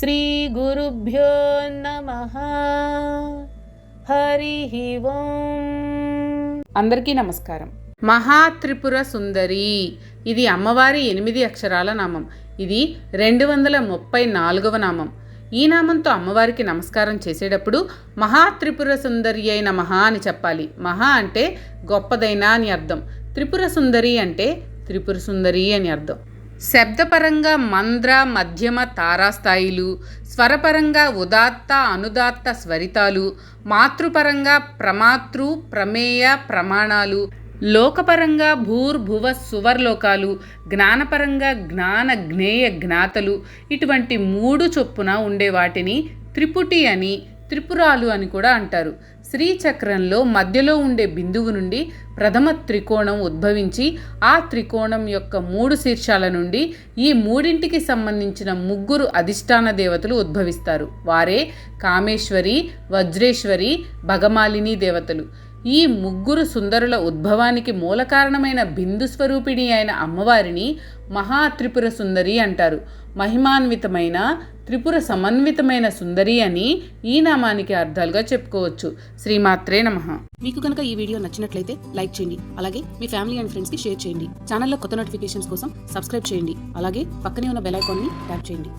శ్రీ గురుభ్యో నమః. హరి ఓం. అందరికీ నమస్కారం. మహాత్రిపుర సుందరి, ఇది అమ్మవారి 8 అక్షరాల నామం. ఇది 234వ నామం. ఈ నామంతో అమ్మవారికి నమస్కారం చేసేటప్పుడు మహాత్రిపుర సుందరి అయి నమః అని చెప్పాలి. మహా అంటే గొప్పదైన అని అర్థం. త్రిపుర సుందరి అంటే త్రిపుర సుందరి అని అర్థం. శబ్దపరంగా మంద్ర, మధ్యమ, తారాస్థాయిలు, స్వరపరంగా ఉదాత్త, అనుదాత్త స్వరితాలు, మాతృపరంగా ప్రమాతృ, ప్రమేయ, ప్రమాణాలు, లోకపరంగా భూర్భువ సువర్లోకాలు, జ్ఞానపరంగా జ్ఞాన, జ్ఞేయ, జ్ఞాతలు, ఇటువంటి 3 చొప్పున ఉండే వాటిని త్రిపుటి అని, త్రిపురాలు అని కూడా అంటారు. శ్రీచక్రంలో మధ్యలో ఉండే బిందువు నుండి ప్రథమ త్రికోణం ఉద్భవించి ఆ త్రికోణం యొక్క 3 శీర్షాల నుండి ఈ 3ంటికి సంబంధించిన 3 అధిష్టాన దేవతలు ఉద్భవిస్తారు. వారే కామేశ్వరి, వజ్రేశ్వరి, భగమాలిని దేవతలు. ఈ 3 సుందరుల ఉద్భవానికి మూల కారణమైన బిందు స్వరూపిణి అయిన అమ్మవారిని మహాత్రిపుర సుందరి అంటారు. మహిమాన్వితమైన, త్రిపుర సమన్వితమైన సుందరి అని ఈ నామానికి అర్థాలుగా చెప్పుకోవచ్చు. శ్రీమాత్రే నమః. మీకు కనుక ఈ వీడియో నచ్చినట్లయితే లైక్ చేయండి. అలాగే మీ ఫ్యామిలీ అండ్ ఫ్రెండ్స్కి షేర్ చేయండి. ఛానల్లో కొత్త నోటిఫికేషన్స్ కోసం సబ్స్క్రైబ్ చేయండి. అలాగే పక్కనే ఉన్న బెల్ ఐకాన్ని ట్యాప్ చేయండి.